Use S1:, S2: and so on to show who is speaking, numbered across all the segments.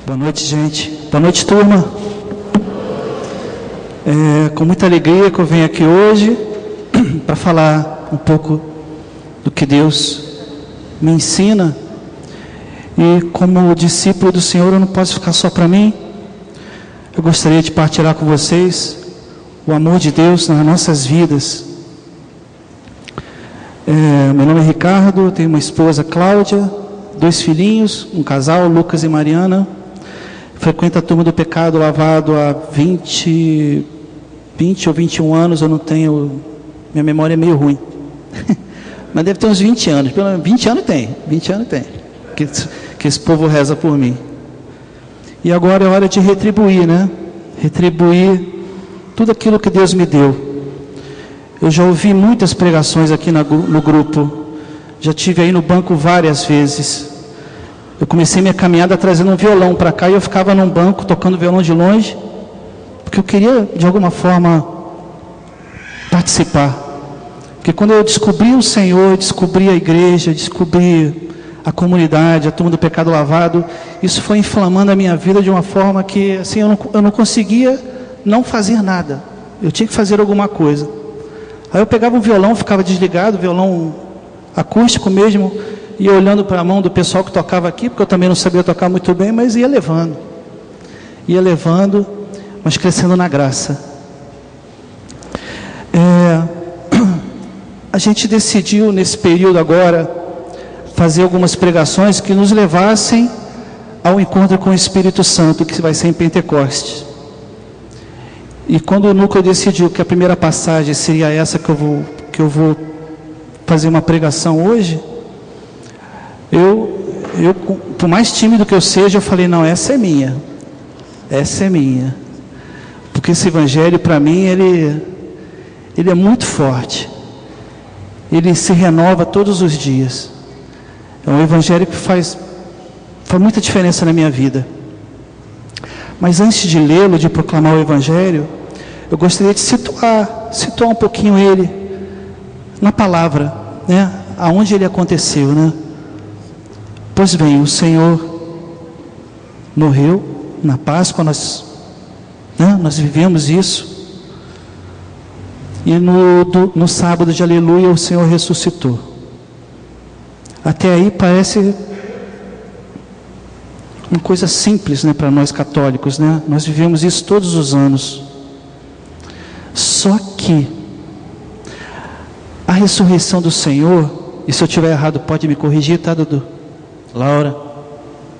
S1: Boa noite, gente. Boa noite, turma. Com muita alegria que eu venho aqui hoje para falar um pouco do que Deus me ensina. E como discípulo do Senhor, eu não posso ficar só para mim. Eu gostaria de partilhar com vocês o amor de Deus nas nossas vidas. Meu nome é Ricardo, eu tenho uma esposa, Cláudia, 2 filhinhos, um casal, Lucas e Mariana. Frequento a turma do pecado lavado há 20 ou 21 anos, eu não tenho, minha memória é meio ruim. Mas deve ter uns 20 anos, pelo menos 20 anos tem, que esse povo reza por mim. E agora é hora de retribuir, né? Retribuir tudo aquilo que Deus me deu. Eu já ouvi muitas pregações aqui no grupo, já tive aí no banco várias vezes. Eu comecei minha caminhada trazendo um violão para cá e eu ficava num banco tocando violão de longe, porque eu queria de alguma forma participar. Porque quando eu descobri o Senhor, descobri a igreja, descobri a comunidade, a turma do pecado lavado, isso foi inflamando a minha vida de uma forma que assim, eu não conseguia não fazer nada, eu tinha que fazer alguma coisa. Aí eu pegava o violão, ficava desligado, violão acústico mesmo, ia olhando para a mão do pessoal que tocava aqui, porque eu também não sabia tocar muito bem, mas ia levando, mas crescendo na graça. A gente decidiu nesse período agora fazer algumas pregações que nos levassem ao encontro com o Espírito Santo, que vai ser em Pentecostes. E quando o núcleo decidiu que a primeira passagem seria essa que eu vou fazer uma pregação hoje, eu por mais tímido que eu seja, eu falei, não, essa é minha, porque esse evangelho para mim, ele é muito forte, ele se renova todos os dias, é um evangelho que faz muita diferença na minha vida. Mas antes de lê-lo, de proclamar o evangelho, eu gostaria de situar um pouquinho ele na palavra, né? Aonde ele aconteceu, né? Pois bem, o Senhor morreu na Páscoa, nós vivemos isso, e no sábado de aleluia o Senhor ressuscitou. Até aí parece uma coisa simples, né, para nós católicos, né? Nós vivemos isso todos os anos. Só que a ressurreição do Senhor, e se eu estiver errado pode me corrigir, tá, Dudu? Laura,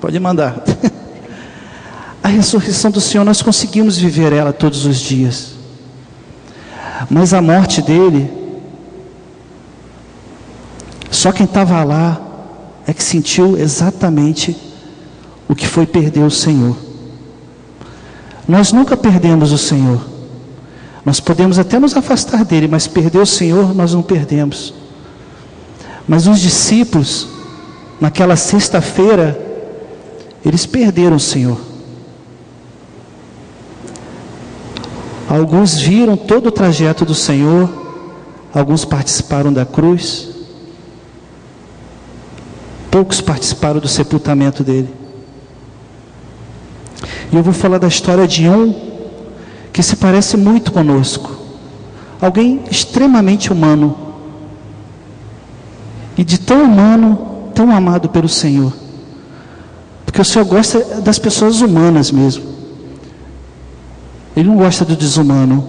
S1: pode mandar. A ressurreição do Senhor, nós conseguimos viver ela todos os dias, mas a morte dele, só quem estava lá é que sentiu exatamente o que foi perder o Senhor. Nós nunca perdemos o Senhor, nós podemos até nos afastar dele, mas perder o Senhor nós não perdemos. Mas os discípulos, naquela sexta-feira, eles perderam o Senhor. Alguns viram todo o trajeto do Senhor, alguns participaram da cruz, poucos participaram do sepultamento dele. E eu vou falar da história de um que se parece muito conosco, alguém extremamente humano, e de tão humano, tão amado pelo Senhor, porque o Senhor gosta das pessoas humanas mesmo, Ele não gosta do desumano.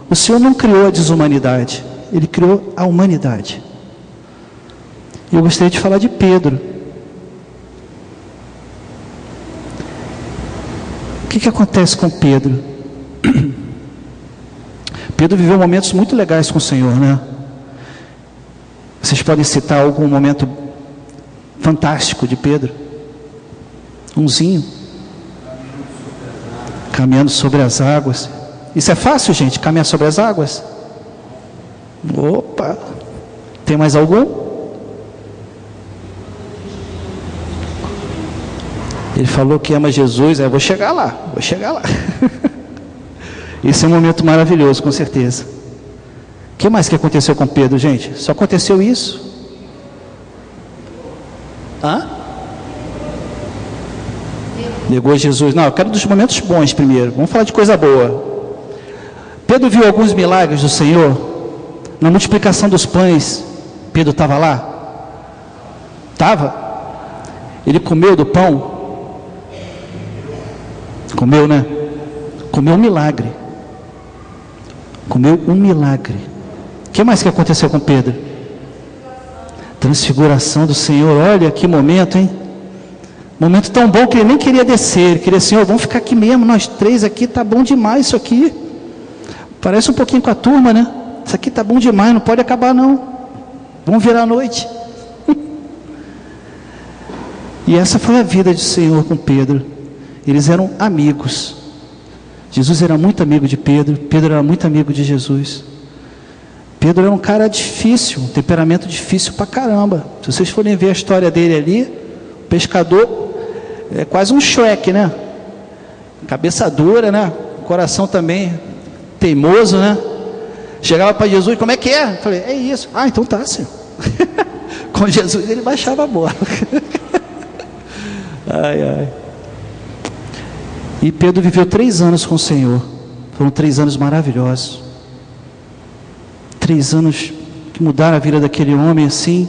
S1: O Senhor não criou a desumanidade, Ele criou a humanidade. E eu gostaria de falar de Pedro. O que acontece com Pedro? Pedro viveu momentos muito legais com o Senhor, né? Vocês podem citar algum momento fantástico de Pedro? Umzinho? Caminhando sobre as águas. Isso é fácil, gente? Caminhar sobre as águas? Opa! Tem mais algum? Ele falou que ama Jesus. Vou chegar lá. Esse é um momento maravilhoso, com certeza. O que mais que aconteceu com Pedro, gente? Só aconteceu isso? Negou Jesus. Não, eu quero dos momentos bons primeiro. Vamos falar de coisa boa. Pedro viu alguns milagres do Senhor. Na multiplicação dos pães, Pedro estava lá? Estava? Ele comeu do pão? Comeu, né? Comeu um milagre. Comeu um milagre. O que mais que aconteceu com Pedro? Transfiguração do Senhor. Olha que momento, hein? Momento tão bom que ele nem queria descer. Ele queria, Senhor, vamos ficar aqui mesmo, nós três aqui, tá bom demais isso aqui. Parece um pouquinho com a turma, né? Isso aqui tá bom demais, não pode acabar não. Vamos virar a noite. E essa foi a vida do Senhor com Pedro. Eles eram amigos. Jesus era muito amigo de Pedro. Pedro era muito amigo de Jesus. Pedro era um cara difícil, um temperamento difícil pra caramba. Se vocês forem ver a história dele ali, o pescador é quase um Shrek, né? Cabeça dura, né? Coração também teimoso, né? Chegava para Jesus, como é que é? Eu falei, é isso. Ah, então tá, Senhor. Com Jesus ele baixava a bola. Ai, ai. E Pedro viveu 3 anos com o Senhor. Foram 3 anos maravilhosos. 3 anos que mudaram a vida daquele homem assim.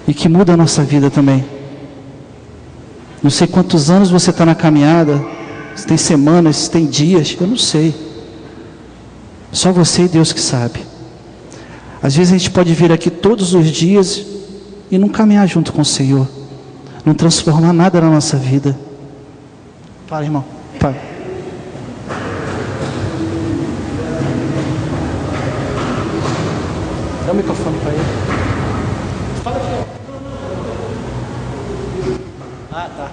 S1: E que muda a nossa vida também. Não sei quantos anos você está na caminhada. Se tem semanas, se tem dias, eu não sei. Só você e Deus que sabe. Às vezes a gente pode vir aqui todos os dias e não caminhar junto com o Senhor. Não transformar nada na nossa vida. Fala, irmão. Fala. Dá o microfone para ele. Fala aqui, ó. Ah, tá.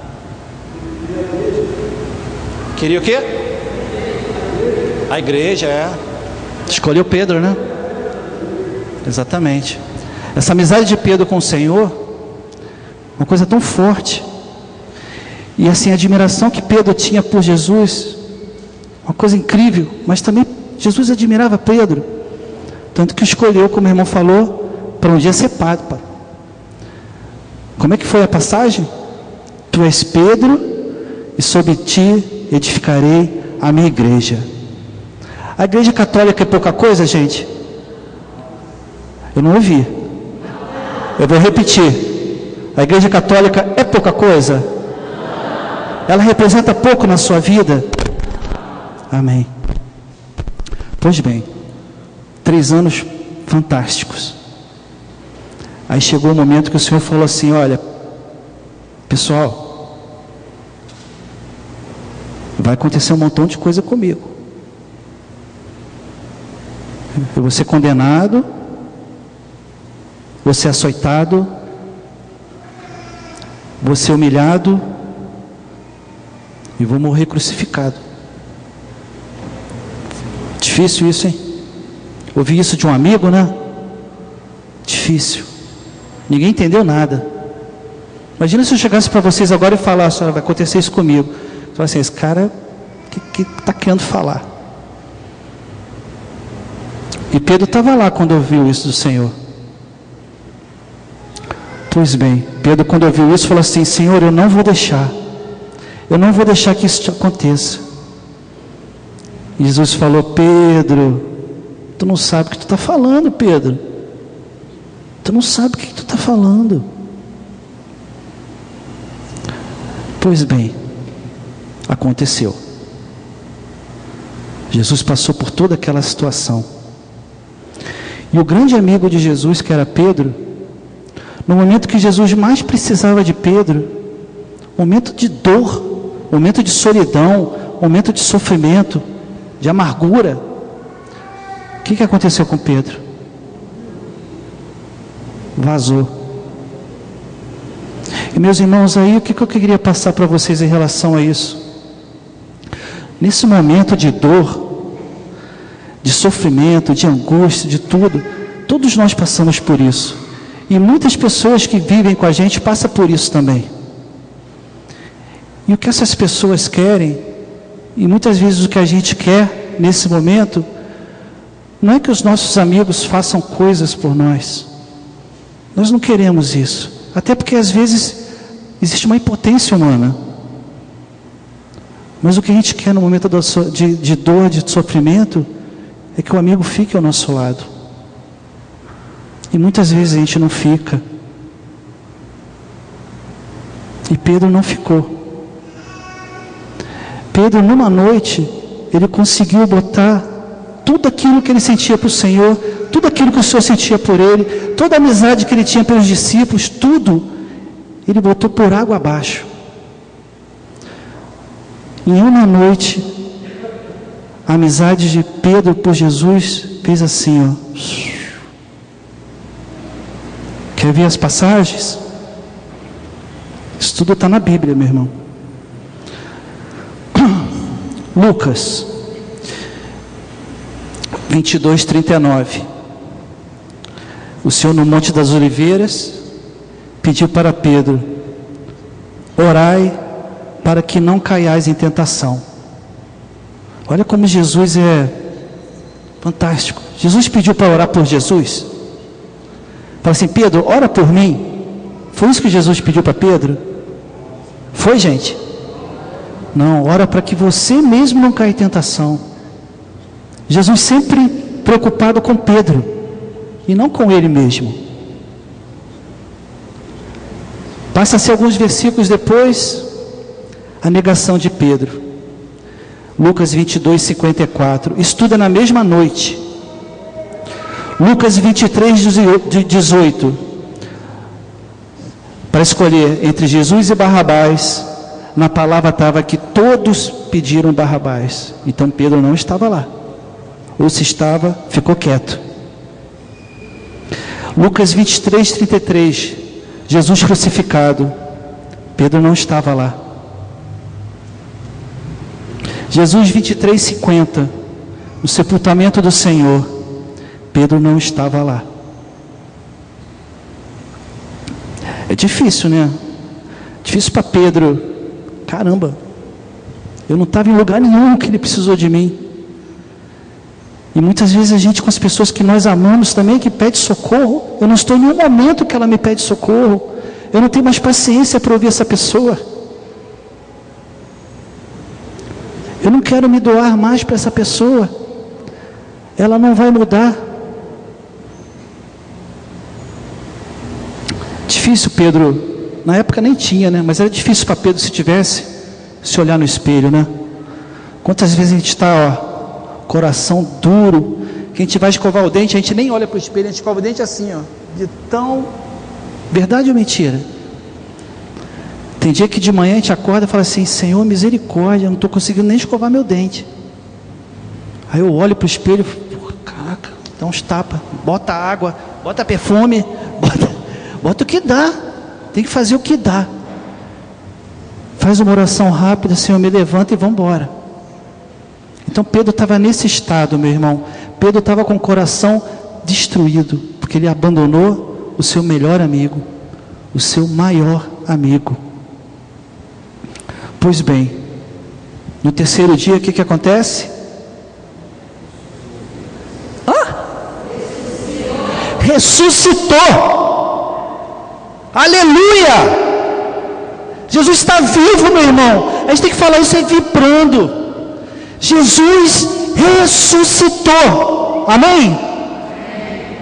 S1: Queria o quê? A igreja, é. Escolheu Pedro, né? Exatamente. Essa amizade de Pedro com o Senhor, uma coisa tão forte. E assim, a admiração que Pedro tinha por Jesus, uma coisa incrível. Mas também Jesus admirava Pedro. Tanto que escolheu, como o irmão falou, para um dia ser padre. Como é que foi a passagem? Tu és Pedro, e sobre ti edificarei a minha igreja. A igreja católica é pouca coisa, gente? Eu não ouvi. Eu vou repetir. A igreja católica é pouca coisa? Ela representa pouco na sua vida? Amém. Pois bem, 3 anos fantásticos. Aí chegou o momento que o Senhor falou assim, olha, pessoal, vai acontecer um montão de coisa comigo. Eu vou ser condenado, vou ser açoitado, vou ser humilhado e vou morrer crucificado. Difícil isso, hein? Ouvi isso de um amigo, né? Difícil. Ninguém entendeu nada. Imagina se eu chegasse para vocês agora e falasse, vai acontecer isso comigo. Você fala assim, esse cara que está querendo falar. E Pedro estava lá quando ouviu isso do Senhor. Pois bem, Pedro quando ouviu isso falou assim, Senhor, eu não vou deixar que isso aconteça. E Jesus falou, Pedro, tu não sabe o que tu está falando, Pedro. Tu não sabe o que tu está falando. Pois bem, aconteceu. Jesus passou por toda aquela situação. E o grande amigo de Jesus, que era Pedro, no momento que Jesus mais precisava de Pedro, momento de dor, momento de solidão, momento de sofrimento, de amargura, o que aconteceu com Pedro? Vazou. E meus irmãos, aí o que eu queria passar para vocês em relação a isso? Nesse momento de dor, de sofrimento, de angústia, de tudo, todos nós passamos por isso. E muitas pessoas que vivem com a gente passam por isso também. E o que essas pessoas querem, e muitas vezes o que a gente quer nesse momento, não é que os nossos amigos façam coisas por nós. Nós não queremos isso. Até porque às vezes Existe uma impotência humana. Mas o que a gente quer no momento de dor, de sofrimento, é que o amigo fique ao nosso lado. E muitas vezes a gente não fica. E Pedro não ficou. Pedro, numa noite, ele conseguiu botar tudo aquilo que ele sentia para o Senhor, tudo aquilo que o Senhor sentia por ele, toda a amizade que ele tinha pelos discípulos, tudo, ele botou por água abaixo. Em uma noite, a amizade de Pedro por Jesus fez assim, ó. Quer ver as passagens? Isso tudo está na Bíblia, meu irmão. Lucas 22, 39. O Senhor no Monte das Oliveiras pediu para Pedro: orai para que não caiais em tentação. Olha como Jesus é fantástico. Jesus pediu para orar por Jesus. Fala assim: Pedro, ora por mim. Foi isso que Jesus pediu para Pedro? Foi, gente? Não, ora para que você mesmo não caia em tentação. Jesus sempre preocupado com Pedro e não com ele mesmo. Passa-se alguns versículos depois, a negação de Pedro. Lucas 22, 54. Estuda na mesma noite. Lucas 23, 18. Para escolher entre Jesus e Barrabás, na palavra estava que todos pediram Barrabás. Então Pedro não estava lá. Ou se estava, ficou quieto. Lucas 23, 33. Jesus crucificado. Pedro não estava lá. Jesus 23, 50. O sepultamento do Senhor. Pedro não estava lá. É difícil, né? Difícil para Pedro. Caramba, eu não estava em lugar nenhum que ele precisou de mim. E muitas vezes a gente, com as pessoas que nós amamos também, que pede socorro, eu não estou em nenhum momento que ela me pede socorro. Eu não tenho mais paciência para ouvir essa pessoa. Eu não quero me doar mais para essa pessoa. Ela não vai mudar. Difícil, Pedro. Na época nem tinha, né? Mas era difícil para Pedro se tivesse, se olhar no espelho, né? Quantas vezes a gente está, ó, coração duro, que a gente vai escovar o dente, a gente nem olha para o espelho, a gente escova o dente assim, ó, de tão... Verdade ou mentira? Tem dia que de manhã a gente acorda e fala assim: Senhor, misericórdia, eu não estou conseguindo nem escovar meu dente. Aí eu olho para o espelho, caraca, dá uns tapas, bota água, bota perfume, bota o que dá. Tem que fazer o que dá. Faz uma oração rápida: Senhor, me levanta e vamos embora. Então Pedro estava nesse estado, meu irmão. Pedro estava com o coração destruído, porque ele abandonou o seu melhor amigo, o seu maior amigo. Pois bem, no terceiro dia, o que acontece? Ressuscitou! Aleluia! Jesus está vivo, meu irmão. A gente tem que falar isso aí vibrando. Jesus ressuscitou. Amém?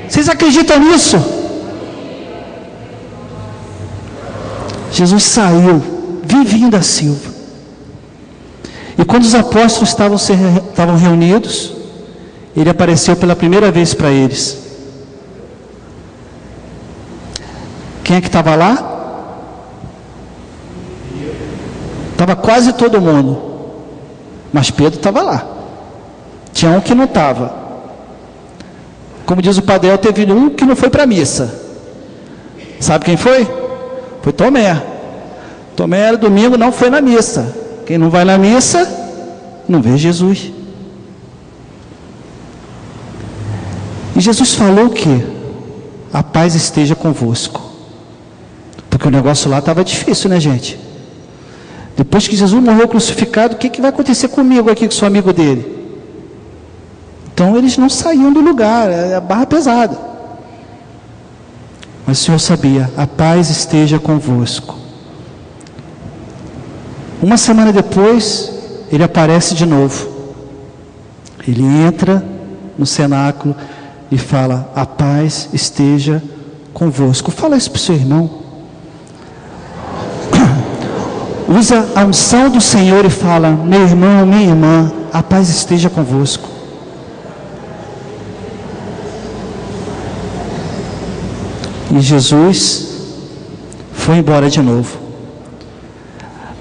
S1: Vocês acreditam nisso? Jesus saiu, vivinho da Silva. E quando os apóstolos estavam reunidos, ele apareceu pela primeira vez para eles. Quem é que estava lá? Estava quase todo mundo. Mas Pedro estava lá. Tinha um que não estava. Como diz o Padel, teve um que não foi para a missa. Sabe quem foi? Foi Tomé. Tomé era domingo, não foi na missa. Quem não vai na missa, não vê Jesus. E Jesus falou que a paz esteja convosco. Porque o negócio lá estava difícil, né, gente? Depois que Jesus morreu crucificado, o que vai acontecer comigo aqui, que sou amigo dele? Então eles não saíam do lugar, é a barra pesada. Mas o Senhor sabia: a paz esteja convosco. Uma semana depois, ele aparece de novo. Ele entra no cenáculo e fala: a paz esteja convosco. Fala isso para o seu irmão. Usa a unção do Senhor e fala: meu irmão, minha irmã, a paz esteja convosco. E Jesus foi embora de novo.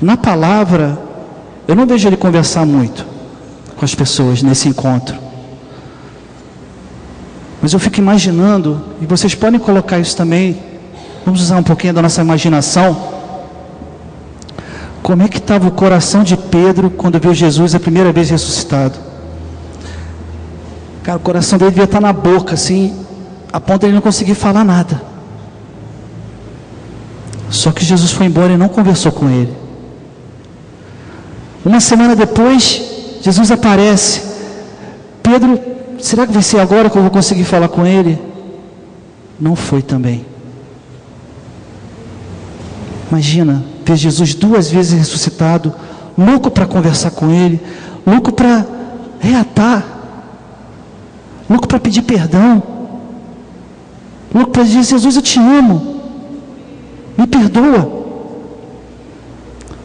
S1: Na palavra, eu não vejo ele conversar muito com as pessoas nesse encontro. Mas eu fico imaginando, e vocês podem colocar isso também, vamos usar um pouquinho da nossa imaginação, como é que estava o coração de Pedro quando viu Jesus a primeira vez ressuscitado. Cara, o coração dele devia estar na boca, assim, a ponto de ele não conseguir falar nada. Só que Jesus foi embora e não conversou com ele. Uma semana depois, Jesus aparece. Pedro, será que vai ser agora que eu vou conseguir falar com ele? Não foi também. Imagina, ver Jesus 2 vezes ressuscitado, louco para conversar com ele, louco para reatar, louco para pedir perdão, louco para dizer: Jesus, eu te amo, me perdoa.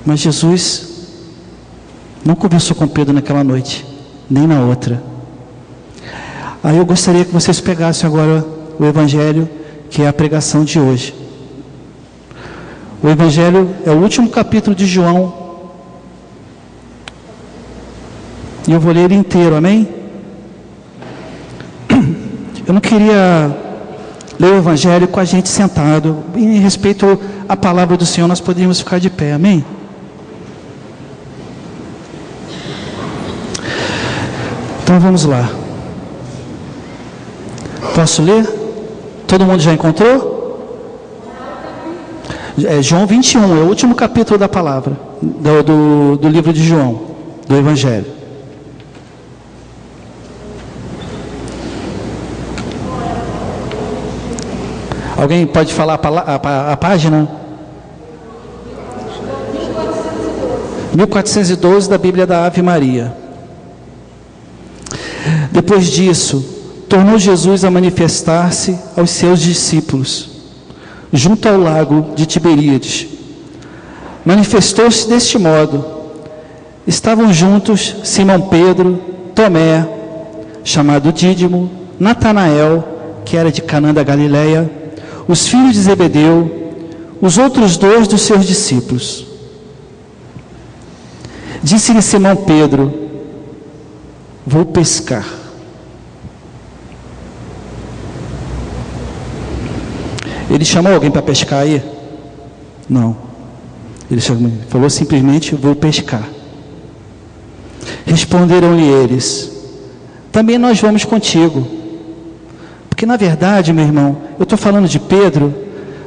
S1: Mas Jesus não conversou com Pedro naquela noite, nem na outra. Aí eu gostaria que vocês pegassem agora o Evangelho, que é a pregação de hoje. O Evangelho é o último capítulo de João. E eu vou ler ele inteiro, amém? Eu não queria ler o Evangelho com a gente sentado. Em respeito à palavra do Senhor, nós poderíamos ficar de pé, amém? Então vamos lá. Posso ler? Todo mundo já encontrou? É João 21, é o último capítulo da palavra, do livro de João, do Evangelho. Alguém pode falar a página? 1412 da Bíblia da Ave Maria. Depois disso, tornou Jesus a manifestar-se aos seus discípulos, junto ao lago de Tiberíades. Manifestou-se deste modo: estavam juntos Simão Pedro, Tomé, chamado Dídimo, Natanael, que era de Canaã da Galileia, os filhos de Zebedeu, os outros 2 dos seus discípulos. Disse-lhe Simão Pedro: vou pescar. Ele chamou alguém para pescar aí? Não. Ele falou simplesmente: vou pescar. Responderam-lhe eles: também nós vamos contigo. Porque na verdade, meu irmão, eu estou falando de Pedro,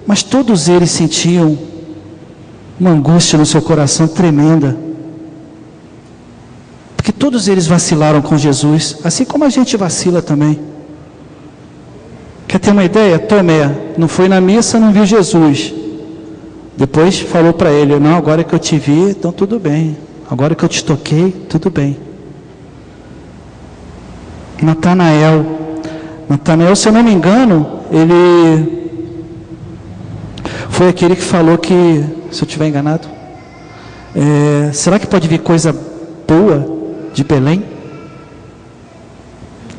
S1: mas todos eles sentiam uma angústia no seu coração tremenda. Porque todos eles vacilaram com Jesus, assim como a gente vacila também. Quer ter uma ideia? Tomé não foi na missa, não viu Jesus. Depois falou para ele: não, agora que eu te vi, então tudo bem. Agora que eu te toquei, tudo bem. Natanael, se eu não me engano, ele foi aquele que falou que, se eu estiver enganado, será que pode vir coisa boa de Belém?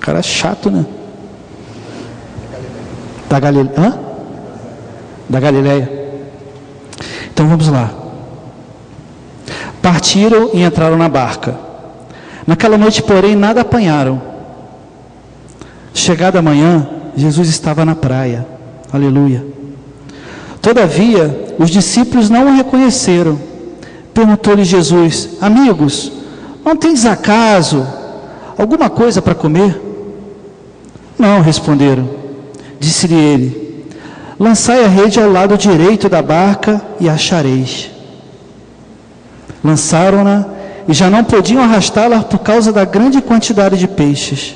S1: Cara chato, né? Da Galileia. Da Galileia. Então vamos lá. Partiram e entraram na barca. Naquela noite, porém, nada apanharam. Chegada a manhã, Jesus estava na praia. Aleluia. Todavia, os discípulos não o reconheceram. Perguntou-lhe Jesus: amigos, não tendes acaso alguma coisa para comer? Não, responderam. Disse-lhe ele: lançai a rede ao lado direito da barca e achareis. Lançaram-na e já não podiam arrastá-la por causa da grande quantidade de peixes.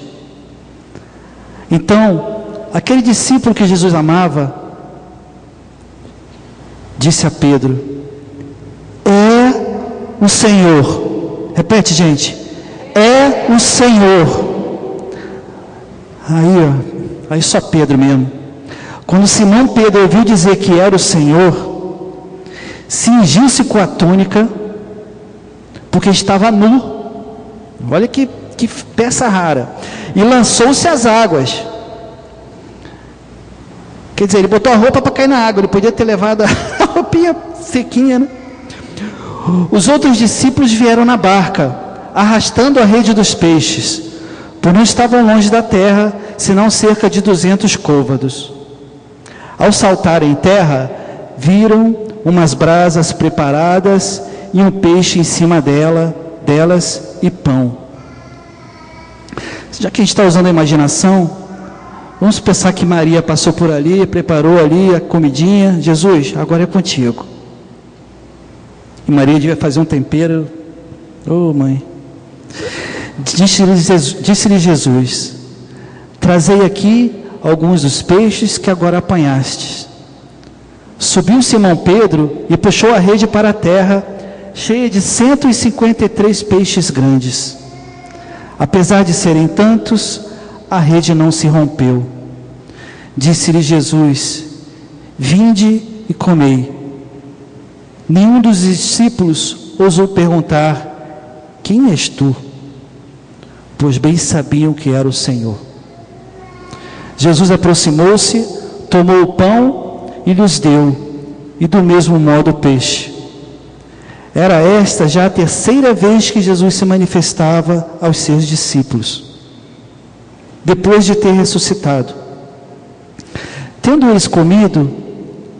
S1: Então, aquele discípulo que Jesus amava disse a Pedro: é o Senhor. Repete, gente. É o Senhor. Aí só Pedro mesmo. Quando Simão Pedro ouviu dizer que era o Senhor, cingiu-se com a túnica, porque estava nu. Olha que peça rara. E lançou-se às águas. Quer dizer, ele botou a roupa para cair na água. Ele podia ter levado a roupinha sequinha, né? Os outros discípulos vieram na barca, arrastando a rede dos peixes, pois não estavam longe da terra, senão cerca de 200 côvados. Ao saltarem em terra, viram umas brasas preparadas e um peixe em cima delas e pão. Já que a gente está usando a imaginação, vamos pensar que Maria passou por ali, preparou ali a comidinha. Jesus, agora é contigo. E Maria devia fazer um tempero. Oh, mãe. Disse-lhe Jesus: trazei aqui alguns dos peixes que agora apanhastes. Subiu Simão Pedro e puxou a rede para a terra, cheia de 153 peixes grandes. Apesar de serem tantos, a rede não se rompeu. Disse-lhe Jesus: vinde e comei. Nenhum dos discípulos ousou perguntar: quem és tu? Pois bem sabiam que era o Senhor. Jesus aproximou-se, tomou o pão e lhes deu, e do mesmo modo o peixe. Era esta já a terceira vez que Jesus se manifestava aos seus discípulos, depois de ter ressuscitado. Tendo eles comido,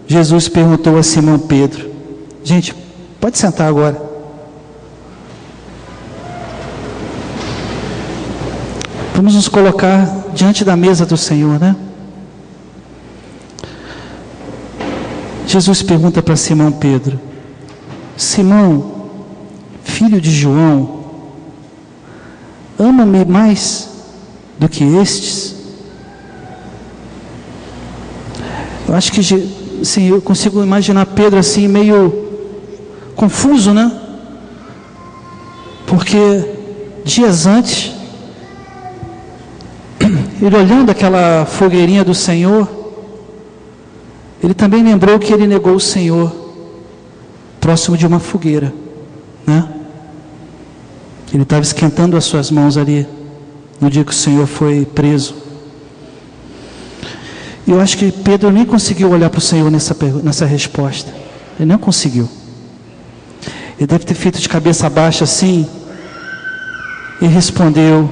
S1: Jesus perguntou a Simão Pedro: gente, pode sentar agora. Vamos nos colocar diante da mesa do Senhor, né? Jesus pergunta para Simão Pedro: Simão, filho de João, ama-me mais do que estes? Eu acho que, assim, eu consigo imaginar Pedro assim, meio confuso, né? Porque dias antes, ele olhando aquela fogueirinha do Senhor, ele também lembrou que ele negou o Senhor próximo de uma fogueira, né? Ele estava esquentando as suas mãos ali no dia que o Senhor foi preso. E eu acho que Pedro nem conseguiu olhar para o Senhor nessa resposta. Ele não conseguiu. Ele deve ter feito de cabeça baixa assim e respondeu.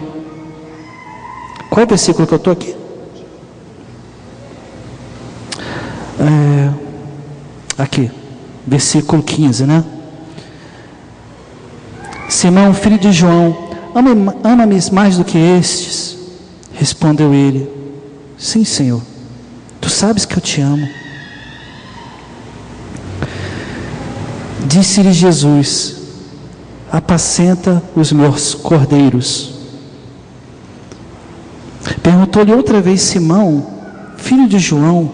S1: Qual é o versículo que eu estou aqui? Aqui, versículo 15, né? Simão, filho de João, ama-me mais do que estes? Respondeu ele: sim, Senhor, tu sabes que eu te amo. Disse-lhe Jesus: apacenta os meus cordeiros. Perguntou-lhe outra vez Simão, filho de João: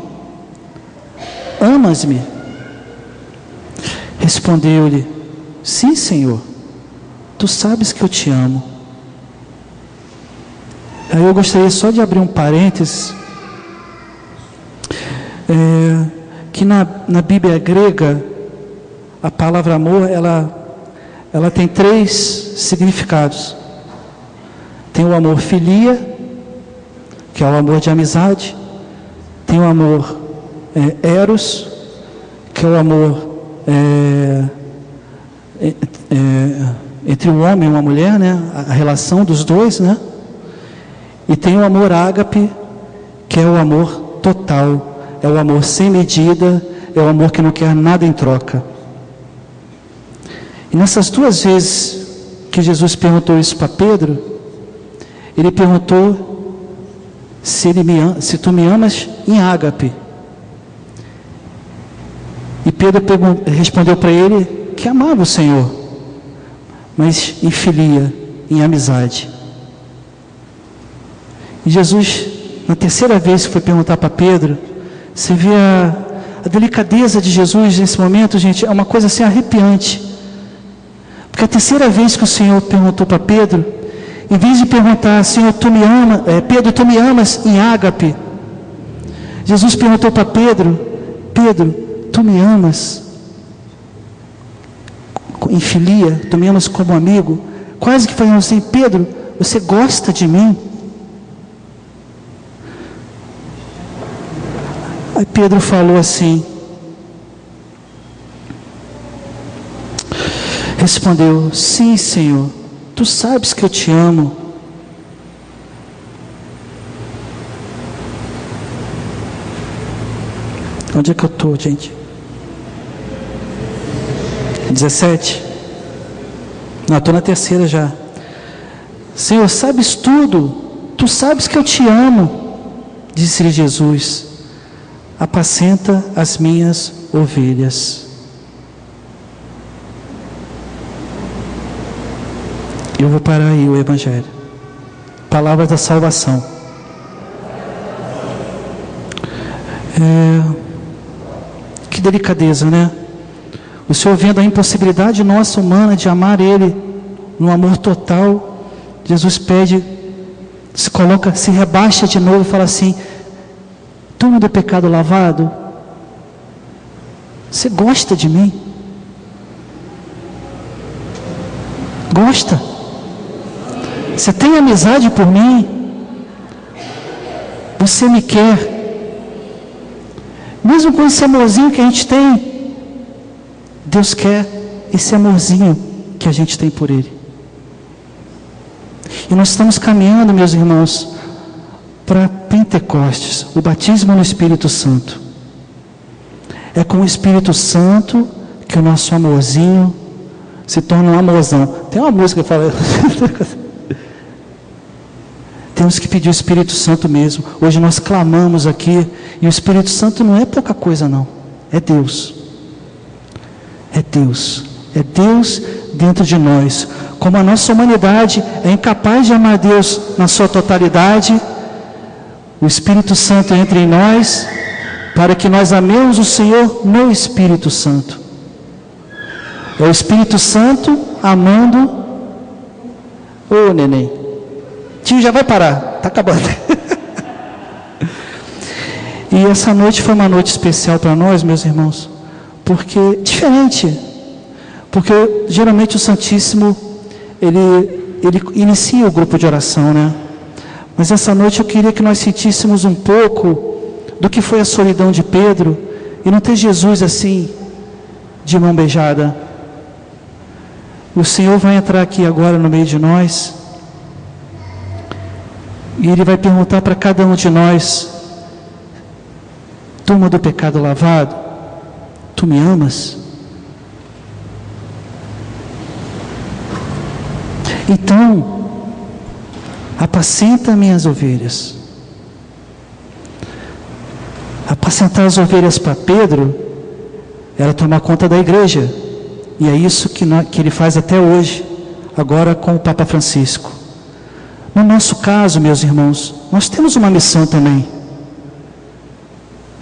S1: amas-me? Respondeu-lhe: sim, Senhor, tu sabes que eu te amo. Aí eu gostaria só de abrir um parênteses, que na Bíblia grega, a palavra amor, ela tem 3 significados. Tem o amor filia, que é o amor de amizade. Tem o amor eros, que é o amor entre um homem e uma mulher, né? A relação dos dois, né? E tem o amor ágape, que é o amor total, é o amor sem medida, é o amor que não quer nada em troca. E nessas 2 vezes que Jesus perguntou isso para Pedro, ele perguntou se tu me amas em ágape. E Pedro respondeu para ele que amava o Senhor, mas em filia, em amizade. E Jesus, na terceira vez que foi perguntar para Pedro, você vê a delicadeza de Jesus nesse momento, gente, é uma coisa assim arrepiante. Porque a terceira vez que o Senhor perguntou para Pedro, em vez de perguntar, Senhor, tu me amas, Pedro, tu me amas em ágape, Jesus perguntou para Pedro, Pedro, tu me amas em filia, tu me amas como amigo? Quase que falando assim, Pedro, você gosta de mim? Aí Pedro falou assim, respondeu, sim, Senhor, tu sabes que eu te amo. Onde é que eu estou, gente? 17? Não, estou na terceira já. Senhor, sabes tudo, tu sabes que eu te amo, disse-lhe Jesus, apacenta as minhas ovelhas. Eu vou parar aí o Evangelho. Palavra da salvação. Que delicadeza, né? O Senhor vendo a impossibilidade nossa humana de amar Ele no amor total, Jesus pede, se coloca, se rebaixa de novo e fala assim, turma do pecado lavado, você gosta de mim? Gosta? Você tem amizade por mim? Você me quer? Mesmo com esse amorzinho que a gente tem, Deus quer esse amorzinho que a gente tem por Ele. E nós estamos caminhando, meus irmãos, para Pentecostes, o batismo no Espírito Santo. É com o Espírito Santo que o nosso amorzinho se torna um amorzão. Tem uma música que fala... Temos que pedir o Espírito Santo mesmo. Hoje nós clamamos aqui, e o Espírito Santo não é pouca coisa não, é Deus. É Deus. É Deus dentro de nós. Como a nossa humanidade é incapaz de amar Deus na sua totalidade, o Espírito Santo entra em nós, para que nós amemos o Senhor no Espírito Santo. É o Espírito Santo amando. Ô neném, tio já vai parar, está acabando. E essa noite foi uma noite especial para nós, meus irmãos, porque diferente, porque geralmente o Santíssimo ele inicia o grupo de oração, né? Mas essa noite eu queria que nós sentíssemos um pouco do que foi a solidão de Pedro e não ter Jesus assim de mão beijada. O Senhor vai entrar aqui agora no meio de nós e Ele vai perguntar para cada um de nós: turma do pecado lavado, tu me amas? Então, apacenta minhas ovelhas. Apacentar as ovelhas para Pedro era tomar conta da igreja, e é isso que ele faz até hoje, agora com o Papa Francisco. No nosso caso, meus irmãos, nós temos uma missão também.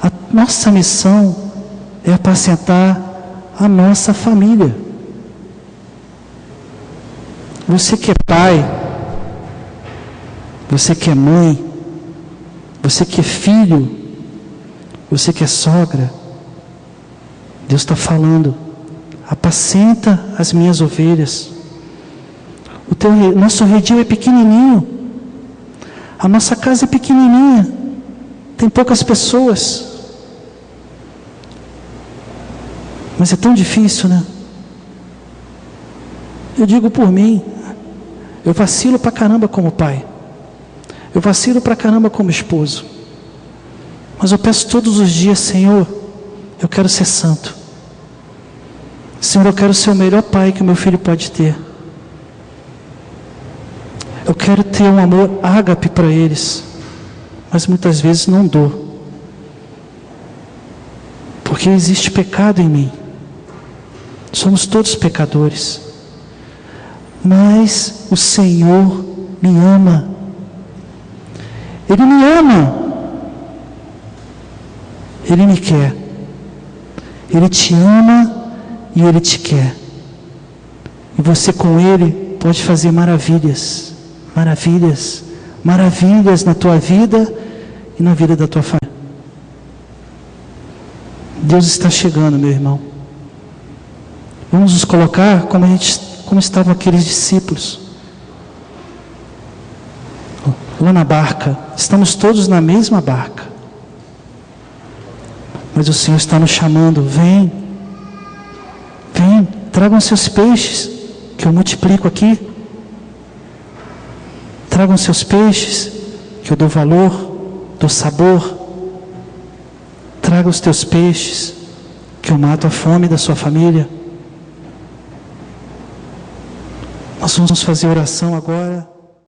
S1: A nossa missão é apacentar a nossa família. Você que é pai, você que é mãe, você que é filho, você que é sogra, Deus está falando: apacenta as minhas ovelhas. Nosso redil é pequenininho, a nossa casa é pequenininha, tem poucas pessoas, mas é tão difícil, né? Eu digo por mim, eu vacilo pra caramba como pai, eu vacilo pra caramba como esposo, mas eu peço todos os dias: Senhor, eu quero ser santo. Senhor, eu quero ser o melhor pai que o meu filho pode ter. Eu quero ter um amor ágape para eles, mas muitas vezes não dou, porque existe pecado em mim. Somos todos pecadores, mas o Senhor me ama. Ele me ama, Ele me quer, Ele te ama e Ele te quer. E você com Ele pode fazer maravilhas, maravilhas, maravilhas na tua vida e na vida da tua família. Deus está chegando, meu irmão. Vamos nos colocar como estavam aqueles discípulos. Lá na barca, estamos todos na mesma barca. Mas o Senhor está nos chamando, vem, vem, tragam seus peixes, que eu multiplico aqui. Tragam seus peixes, que eu dou valor, dou sabor. Traga os teus peixes, que eu mato a fome da sua família. Nós vamos fazer oração agora.